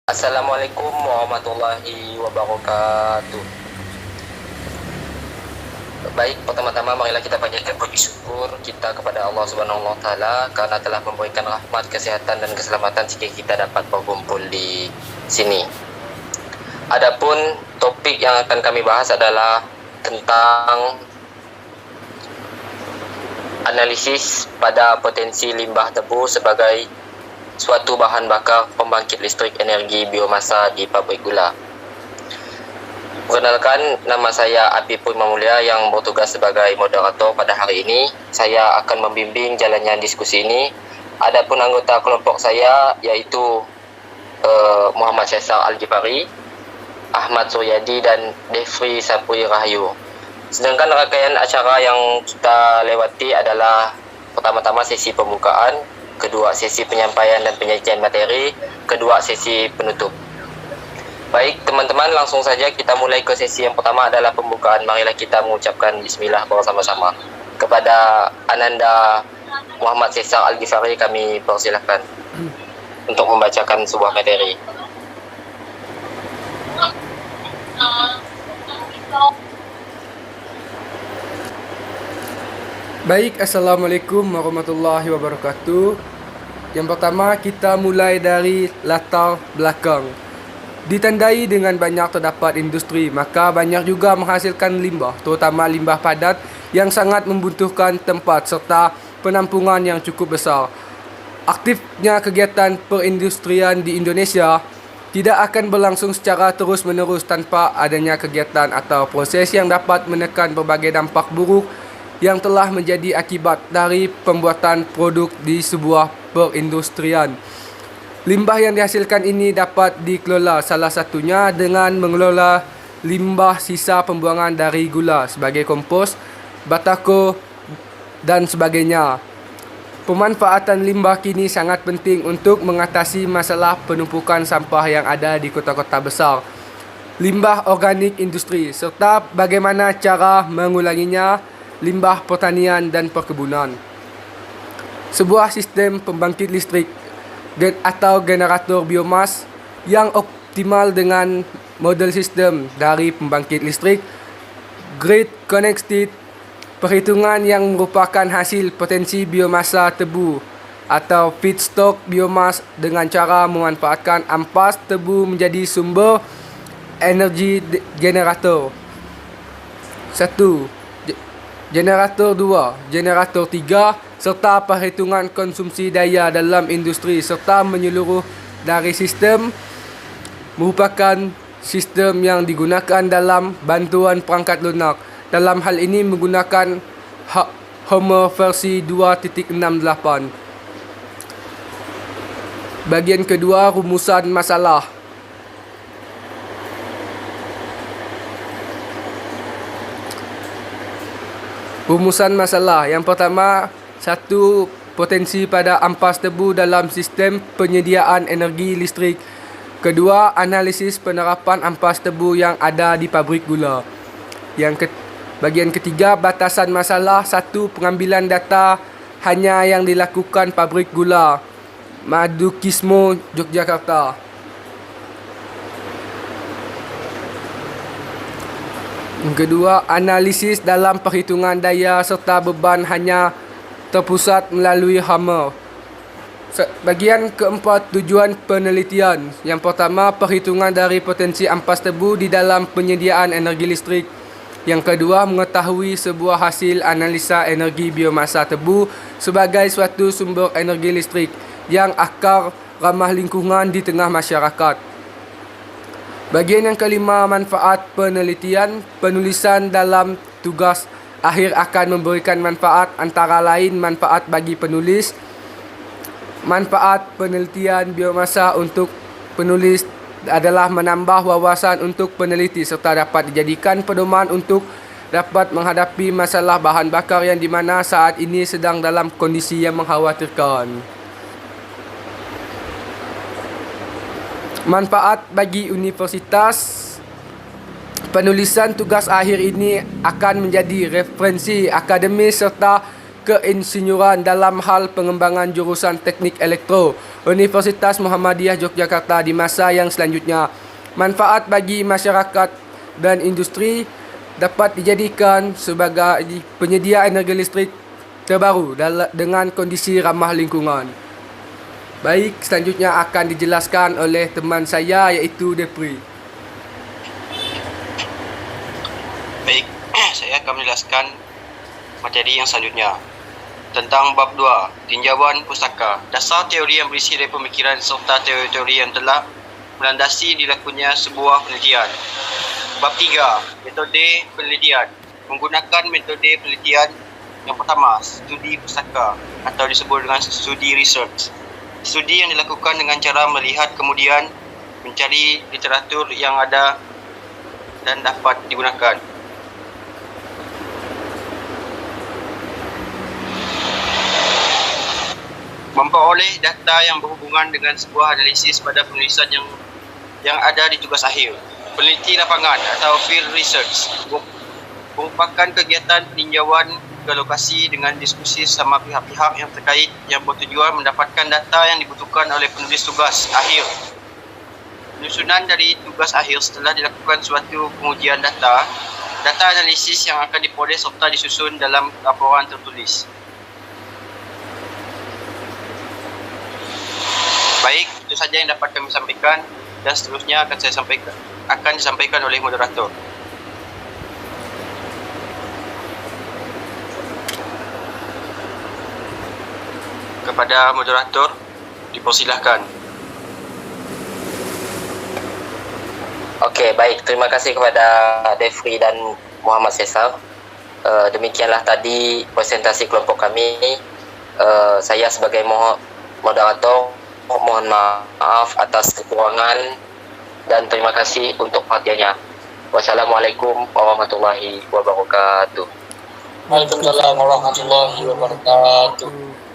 Assalamualaikum warahmatullahi wabarakatuh. Baik, pertama-tama marilah kita panjatkan puji syukur kita kepada Allah Subhanahu wa taala karena telah memberikan rahmat, kesehatan dan keselamatan sehingga kita dapat berkumpul di sini. Adapun topik yang akan kami bahas adalah tentang analisis pada potensi limbah tebu sebagai suatu bahan bakar pembangkit listrik energi biomasa di pabrik gula. Perkenalkan, nama saya Apipul Mamulia yang bertugas sebagai moderator pada hari ini. Saya akan membimbing jalannya diskusi ini. Adapun anggota kelompok saya yaitu Muhammad Syesar Al-Jifari, Ahmad Suryadi dan Defri Sapui Rahayu. Sedangkan rangkaian acara yang kita lewati adalah pertama-tama sesi pembukaan, kedua sesi penyampaian dan penyajian materi, kedua sesi penutup. Baik teman-teman, langsung saja kita mulai ke sesi yang pertama adalah pembukaan. Marilah kita mengucapkan bismillah bersama-sama. Kepada Ananda Muhammad Syesar Al-Ghifari kami persilahkan untuk membacakan sebuah materi. Baik, Assalamualaikum warahmatullahi wabarakatuh. Yang pertama, kita mulai dari latar belakang. Ditandai dengan banyak terdapat industri, maka banyak juga menghasilkan limbah, terutama limbah padat yang sangat membutuhkan tempat serta penampungan yang cukup besar. Aktifnya kegiatan perindustrian di Indonesia tidak akan berlangsung secara terus-menerus tanpa adanya kegiatan atau proses yang dapat menekan berbagai dampak buruk yang telah menjadi akibat dari pembuatan produk di sebuah perindustrian. Limbah yang dihasilkan ini dapat dikelola, salah satunya dengan mengelola limbah sisa pembuangan dari gula sebagai kompos, batako dan sebagainya. Pemanfaatan limbah kini sangat penting untuk mengatasi masalah penumpukan sampah yang ada di kota-kota besar, limbah organik industri, serta bagaimana cara mengulanginya, limbah pertanian dan perkebunan. Sebuah sistem pembangkit listrik atau generator biomas yang optimal dengan model sistem dari pembangkit listrik grid connected, perhitungan yang merupakan hasil potensi biomasa tebu atau feedstock biomas dengan cara memanfaatkan ampas tebu menjadi sumber energi generator 1, generator 2, generator 3, serta perhitungan konsumsi daya dalam industri serta menyeluruh dari sistem merupakan sistem yang digunakan dalam bantuan perangkat lunak. Dalam hal ini menggunakan Homer versi 2.68. Bagian kedua, rumusan masalah. Rumusan masalah. Yang pertama, 1. Potensi pada ampas tebu dalam sistem penyediaan energi listrik. Kedua, analisis penerapan ampas tebu yang ada di pabrik gula. Bagian ketiga, batasan masalah. 1. Pengambilan data hanya yang dilakukan pabrik gula Madukismo, Yogyakarta. Kedua, analisis dalam perhitungan daya serta beban hanya terpusat melalui Hammer. Bagian keempat, tujuan penelitian. Yang pertama, perhitungan dari potensi ampas tebu di dalam penyediaan energi listrik. Yang kedua, mengetahui sebuah hasil analisa energi biomasa tebu sebagai suatu sumber energi listrik yang akar ramah lingkungan di tengah masyarakat. Bagian yang kelima, manfaat penelitian. Penulisan dalam tugas akhir akan memberikan manfaat, antara lain manfaat bagi penulis, manfaat penelitian biomasa untuk penulis adalah menambah wawasan untuk peneliti serta dapat dijadikan pedoman untuk dapat menghadapi masalah bahan bakar yang dimana saat ini sedang dalam kondisi yang mengkhawatirkan. Manfaat bagi universitas. Penulisan tugas akhir ini akan menjadi referensi akademis serta keinsinyuran dalam hal pengembangan jurusan Teknik Elektro Universitas Muhammadiyah Yogyakarta di masa yang selanjutnya. Manfaat bagi masyarakat dan industri dapat dijadikan sebagai penyedia energi listrik terbaru dengan kondisi ramah lingkungan. Baik, selanjutnya akan dijelaskan oleh teman saya iaitu Depri. Baik, saya akan menjelaskan materi yang selanjutnya tentang bab 2, tinjauan pustaka. Dasar teori yang berisi dari pemikiran serta teori-teori yang telah melandasi dilakukannya sebuah penelitian. Bab 3, metode penelitian. Menggunakan metode penelitian yang pertama, studi pustaka atau disebut dengan studi research. Studi yang dilakukan dengan cara melihat kemudian mencari literatur yang ada dan dapat digunakan. Memperoleh data yang berhubungan dengan sebuah analisis pada penulisan yang ada di tugas akhir. Peneliti lapangan atau field research merupakan kegiatan peninjauan ke lokasi dengan diskusi sama pihak-pihak yang terkait yang bertujuan mendapatkan data yang dibutuhkan oleh penulis tugas akhir. Penyusunan dari tugas akhir setelah dilakukan suatu pengujian data analisis yang akan diperoleh serta disusun dalam laporan tertulis. Baik, itu saja yang dapat kami sampaikan dan seterusnya akan disampaikan oleh moderator. Kepada moderator, dipersilahkan. Okey, baik. Terima kasih kepada Defri dan Muhammad Cesar. Demikianlah tadi presentasi kelompok kami. Saya sebagai moderator mohon maaf atas kekurangan dan terima kasih untuk perhatiannya. Wassalamualaikum warahmatullahi wabarakatuh. Waalaikumsalam warahmatullahi wabarakatuh.